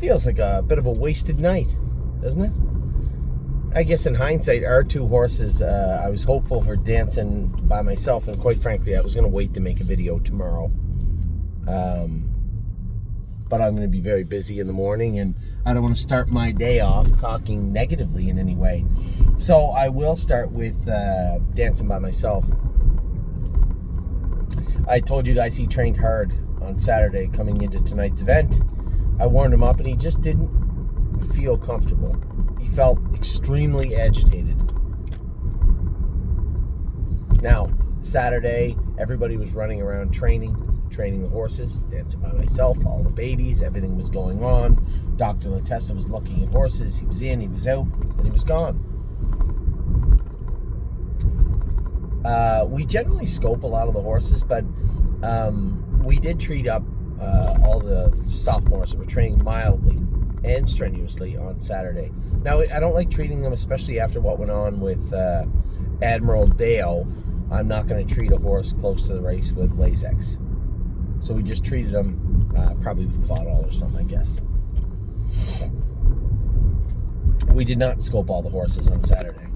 Feels like a bit of a wasted night, doesn't it? I guess in hindsight, our two horses, I was hopeful for dancing by myself, and quite frankly, I was going to wait to make a video tomorrow. But I'm going to be very busy in the morning, and I don't want to start my day off talking negatively in any way. So I will start with dancing by myself. I told you guys he trained hard on Saturday coming into tonight's event. I warned him up, and he just didn't feel comfortable. He felt extremely agitated. Now, Saturday, everybody was running around training the horses, dancing by myself, all the babies, everything was going on. Dr. Latessa was looking at horses. He was in, he was out, and he was gone. We generally scope a lot of the horses, but we did treat up all the sophomores that were training mildly and strenuously on Saturday. Now, I don't like treating them, especially after what went on with Admiral Deo. I'm not going to treat a horse close to the race with Lasix. So we just treated him probably with Claudol or something, I guess. We did not scope all the horses on Saturday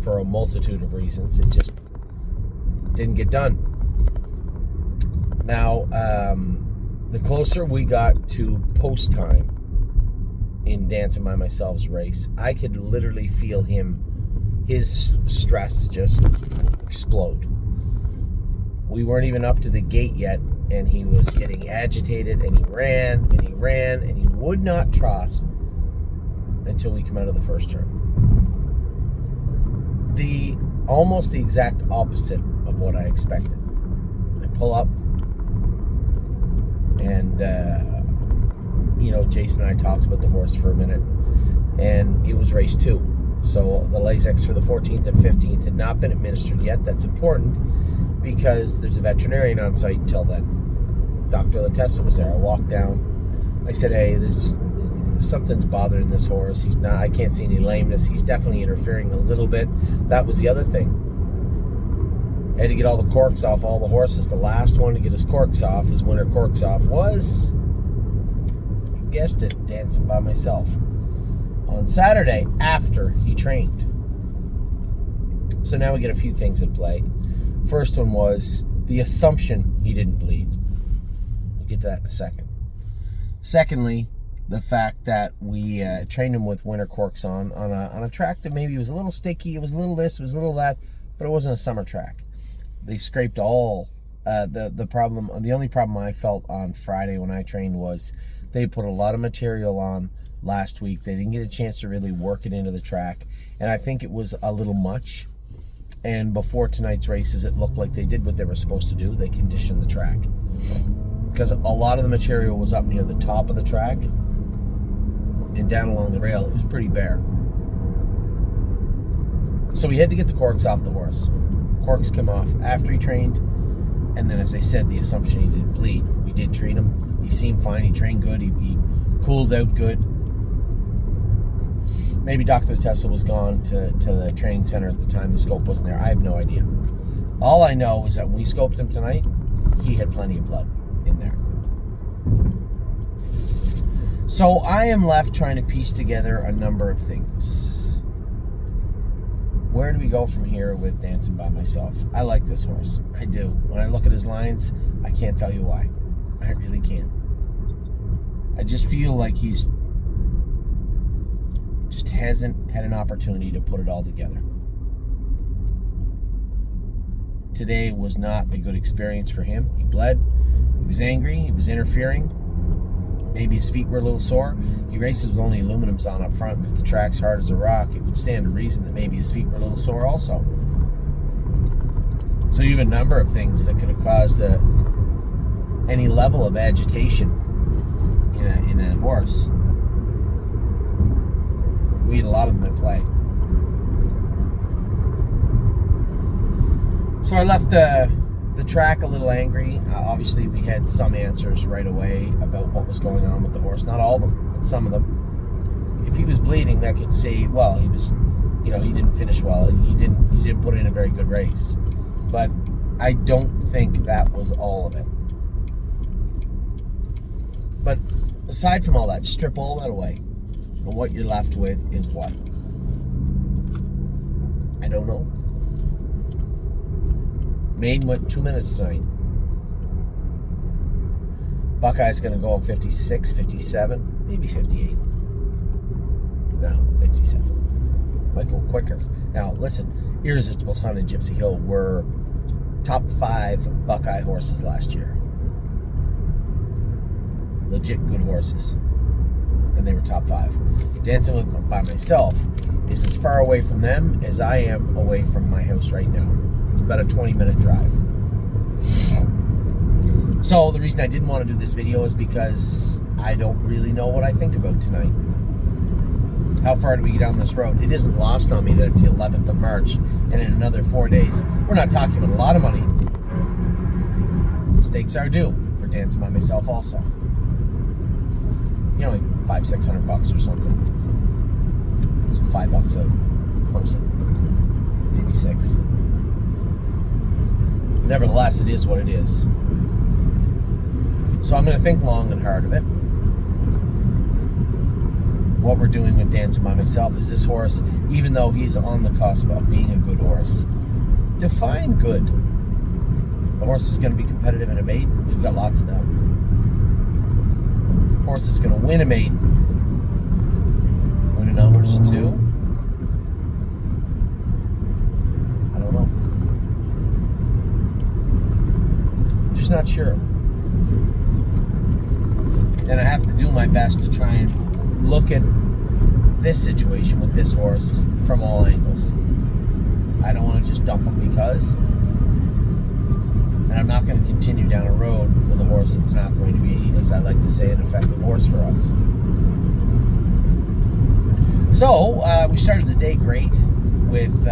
for a multitude of reasons. It just didn't get done. Now, the closer we got to post time in Dancing by Myself's race, I could literally feel his stress just explode. We weren't even up to the gate yet, and he was getting agitated, and he ran, and he ran, and he would not trot until we come out of the first turn. Almost the exact opposite of what I expected. I pull up, and Jason and I talked about the horse for a minute, and it was race 2. So the Lasix for the 14th and 15th had not been administered yet. That's important because there's a veterinarian on site until then. Dr. Latessa was there. I walked down. I said, hey, something's bothering this horse. I can't see any lameness. He's definitely interfering a little bit. That was the other thing. I had to get all the corks off all the horses. The last one to get his corks off, his winter corks off, was, you guessed it, Dancing by Myself on Saturday after he trained. So now we get a few things at play. First one was the assumption he didn't bleed. We'll get to that in a second. Secondly, the fact that we trained him with winter corks on a track that maybe was a little sticky, it was a little this, it was a little that, but it wasn't a summer track. They scraped all the problem. The only problem I felt on Friday when I trained was they put a lot of material on last week. They didn't get a chance to really work it into the track, and I think it was a little much. And before tonight's races, it looked like they did what they were supposed to do. They conditioned the track because a lot of the material was up near the top of the track and down along the rail. It was pretty bare. So we had to get the corks off the horse. Corks came off after he trained, and then, as I said, the assumption he didn't bleed. We did treat him. He seemed fine. He trained good. He cooled out good. Maybe Dr. Tessa was gone to the training center at the time. The scope wasn't there. I have no idea. All I know is that when we scoped him tonight, he had plenty of blood in there. So I am left trying to piece together a number of things. Where do we go from here with Dancing by Myself? I like this horse. I do. When I look at his lines, I can't tell you why. I really can't. I just feel like he's just hasn't had an opportunity to put it all together. Today was not a good experience for him. He bled. He was angry. He was interfering. Maybe his feet were a little sore. He races with only aluminums on up front. If the track's hard as a rock, it would stand to reason that maybe his feet were a little sore also. So you have a number of things that could have caused any level of agitation in a horse. We had a lot of them at play. So I left the track a little angry. Obviously, we had some answers right away about what was going on with the horse. Not all of them, but some of them. If he was bleeding, that could say, well, he was, he didn't finish well. He didn't put in a very good race. But I don't think that was all of it. But aside from all that, strip all that away. And what you're left with is what? I don't know. Maiden went 2 minutes tonight. Buckeye's going to go on 56, 57, maybe 58. No, 57. Might go quicker. Now, listen, Irresistible Sun and Gypsy Hill were top 5 Buckeye horses last year. Legit good horses. And they were top 5. Dancing by Myself is as far away from them as I am away from my house right now. It's about a 20-minute drive. So the reason I didn't want to do this video is because I don't really know what I think about tonight. How far do we get down this road? It isn't lost on me that it's the 11th of March, and in another 4 days, we're not talking about a lot of money. Stakes are due for Dancing by Myself also. You know, like $500-600 or something. So $5 a person, maybe 6. Nevertheless, it is what it is. So I'm going to think long and hard of it. What we're doing with Dancing by Myself is this horse, even though he's on the cusp of being a good horse, define good. The horse is going to be competitive in a maiden. We've got lots of them. Horse that's going to win a maiden. Win a numbers or 2. I don't know. I'm just not sure. And I have to do my best to try and look at this situation with this horse from all angles. I don't want to just dump him because, and I'm not going to continue down a road with a horse that's not going to be, as I like to say, an effective horse for us. So we started the day great with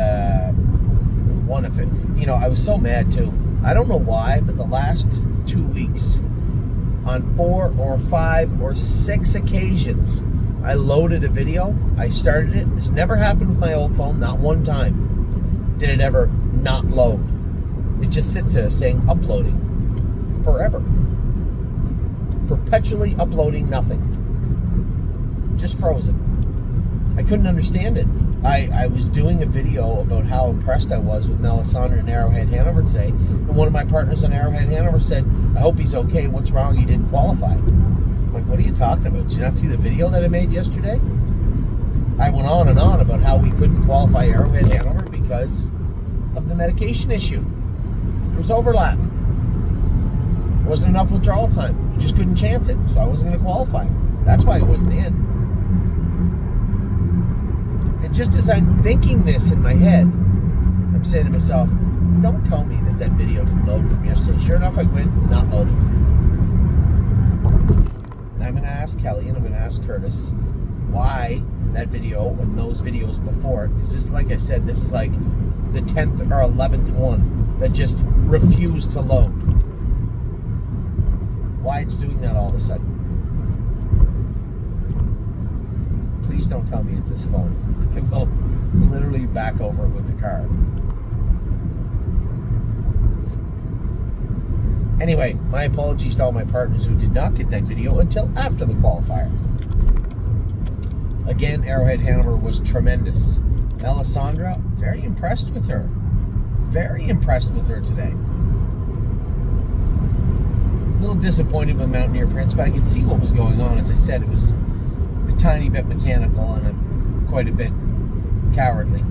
one of it. You know, I was so mad too. I don't know why, but the last 2 weeks, on 4 or 5 or 6 occasions, I loaded a video. I started it. This never happened with my old phone. Not one time did it ever not load. It just sits there saying uploading forever. Perpetually uploading nothing. Just frozen. I couldn't understand it. I was doing a video about how impressed I was with Melisandre in Arrowhead Hanover today, and one of my partners on Arrowhead Hanover said, I hope he's okay. What's wrong? He didn't qualify. I'm like, what are you talking about? Did you not see the video that I made yesterday? I went on and on about how we couldn't qualify Arrowhead Hanover because of the medication issue. There was overlap. There wasn't enough withdrawal time. You just couldn't chance it, so I wasn't going to qualify. That's why it wasn't in. And just as I'm thinking this in my head, I'm saying to myself, don't tell me that that video didn't load from yesterday. Sure enough, I went, not loaded. And I'm going to ask Kelly and I'm going to ask Curtis why that video and those videos before it, because this, like I said, this is like the 10th or 11th one that just refused to load. Why it's doing that all of a sudden. Please don't tell me it's this phone. I will literally back over it with the car. Anyway, my apologies to all my partners who did not get that video until after the qualifier. Again, Arrowhead Hanover was tremendous. Melisandre, very impressed with her. Very impressed with her today. A little disappointed with Mountaineer Prince, but I could see what was going on. As I said, it was a tiny bit mechanical and quite a bit cowardly.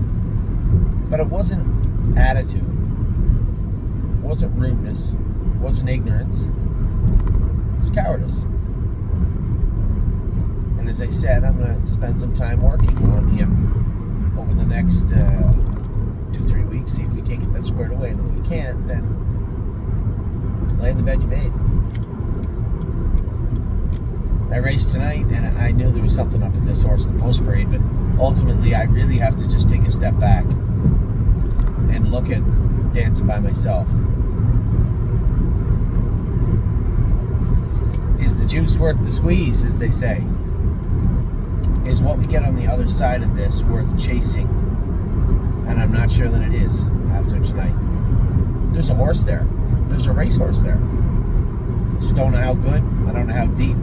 But it wasn't attitude. It wasn't rudeness. It wasn't ignorance. It was cowardice. And as I said, I'm going to spend some time working on him over the next 2-3 weeks, see if we can't get that squared away. And if we can't, then lay in the bed you made. I raced tonight, and I knew there was something up with this horse in the post parade, but ultimately I really have to just take a step back and look at Dancing by Myself. Is the juice worth the squeeze, as they say? Is what we get on the other side of this worth chasing? And I'm not sure that it is after tonight. There's a horse there. There's a racehorse there. Just don't know how good. I don't know how deep.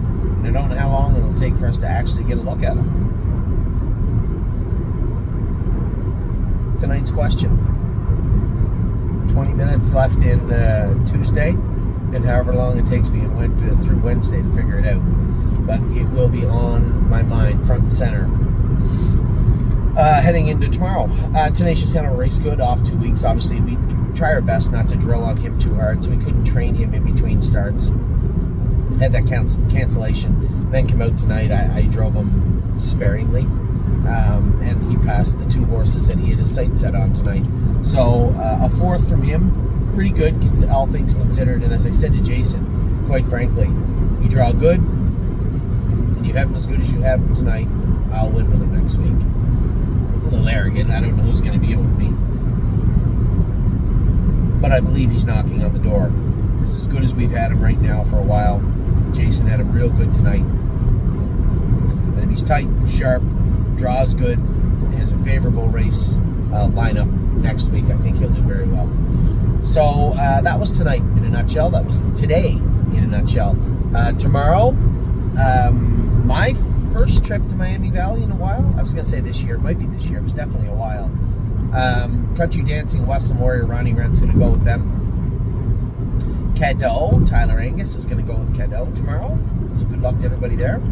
And I don't know how long it'll take for us to actually get a look at him. Tonight's question. 20 minutes left in Tuesday, and however long it takes me through Wednesday to figure it out. But it will be on my mind, front and center. Heading into tomorrow. Tenacious Hanover race good, off 2 weeks. Obviously, we try our best not to drill on him too hard, so we couldn't train him in between starts. Had that cancellation. Then come out tonight. I drove him sparingly. And he passed the 2 horses that he had his sights set on tonight. So a 4th from him, pretty good, all things considered. And as I said to Jason, quite frankly, you draw good, and you have him as good as you have him tonight, I'll win with him next week. It's a little arrogant. I don't know who's going to be in with me. But I believe he's knocking on the door. This is as good as we've had him right now for a while. Jason had him real good tonight. And if he's tight, sharp, draws good, and has a favorable race lineup next week, I think he'll do very well. So that was tonight in a nutshell. That was today in a nutshell. Tomorrow, my first trip to Miami Valley in a while. I was going to say this year. It might be this year. It was definitely a while. Country Dancing, Westland Warrior, Ronnie Wren's going to go with them. Cadeau, Tyler Angus is going to go with Cadeau tomorrow. So good luck to everybody there.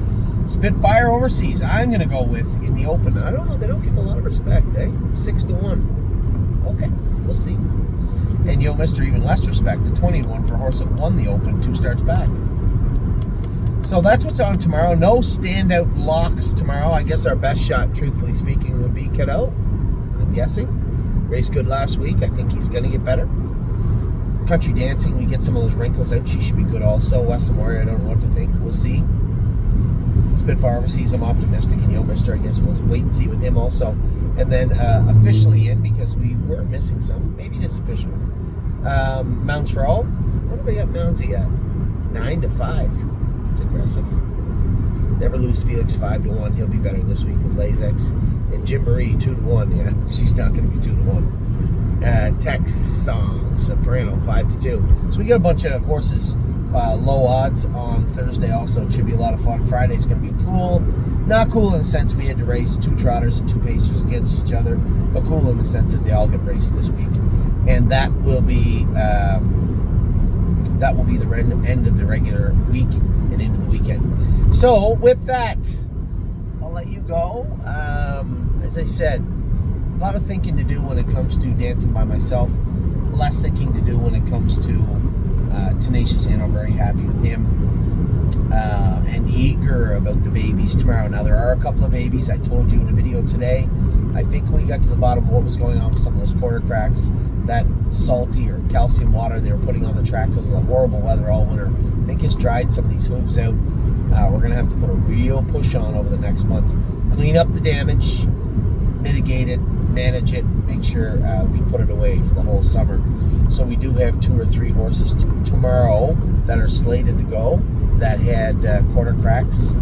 Spitfire Overseas, I'm going to go with in the Open. I don't know, they don't give him a lot of respect, eh? 6-1. Okay, we'll see. And Yo Mister even less respect at 20-1 for a horse that won the Open 2 starts back. So that's what's on tomorrow. No standout locks tomorrow. I guess our best shot, truthfully speaking, would be Cadeau, I'm guessing. Raced good last week. I think he's going to get better. Country Dancing, we get some of those wrinkles out. She should be good also. Western Warrior, I don't know what to think. We'll see. Spitfire Overseas, I'm optimistic. And Yo Mister, I guess we'll wait and see with him also. And then officially in, because we were missing some. Maybe it is official. Mounts for All. What have they got Mountsy at? 9-5. It's aggressive. Never Lose Felix 5-1. He'll be better this week with Lazex. And Jimboree 2-1. Yeah, she's not going to be 2-1. Tex Song Soprano 5-2. So we got a bunch of horses low odds on Thursday also. It should be a lot of fun. Friday's going to be cool. Not cool in the sense we had to race 2 trotters and 2 pacers against each other, but cool in the sense that they all get raced this week. And that will be the end of the regular week and into the weekend. So with that, I'll let you go. As I said, a lot of thinking to do when it comes to dancing by myself. Less thinking to do when it comes to Tenacious Hanover. I'm very happy with him. And eager about the babies tomorrow. Now, there are a couple of babies. I told you in a video today. I think we got to the bottom of what was going on with some of those quarter cracks. That salty or calcium water they were putting on the track because of the horrible weather all winter, I think has dried some of these hooves out. We're going to have to put a real push on over the next month. Clean up the damage, mitigate it, manage it, make sure we put it away for the whole summer. So we do have 2 or 3 horses tomorrow that are slated to go that had quarter cracks.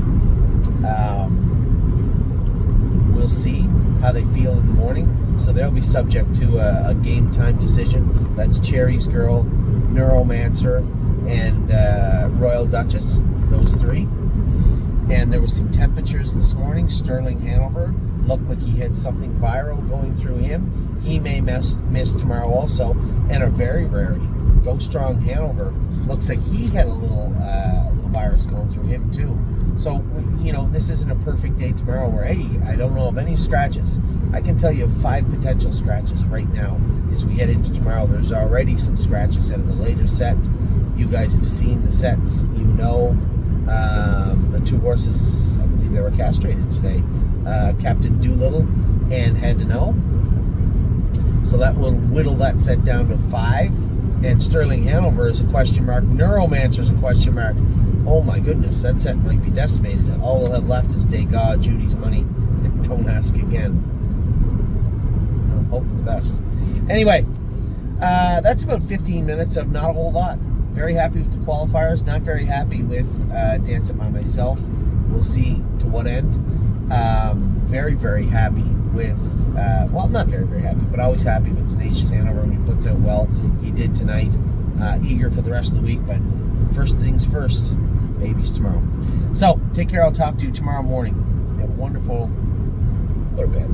We'll see how they feel in the morning. So they'll be subject to a game time decision. That's Cherry's Girl, Neuromancer, and Royal Duchess, those 3. And there was some temperatures this morning. Sterling Hanover looked like he had something viral going through him. He may miss tomorrow also. And a very rarity, Go Strong Hanover, looks like he had a little virus going through him too. So, you know, this isn't a perfect day tomorrow where, hey, I don't know of any scratches. I can tell you 5 potential scratches right now as we head into tomorrow. There's already some scratches out of the later set. You guys have seen the sets. You know, the 2 horses, I believe they were castrated today. Captain Doolittle and Had to Know. So that will whittle that set down to 5. And Sterling Hanover is a question mark. Neuromancer is a question mark. Oh my goodness, that set might be decimated. All we'll have left is Degas, Judy's Money, and Don't Ask Again. I'll hope for the best. Anyway, that's about 15 minutes of not a whole lot. Very happy with the qualifiers. Not very happy with dancing by myself. We'll see to what end. Very, very happy with, well, not very, very happy, but always happy with Tenacious Hanover when he puts out well. He did tonight. Eager for the rest of the week, but first things first. babies tomorrow. So, take care. I'll talk to you tomorrow morning. Have a wonderful... Go to bed.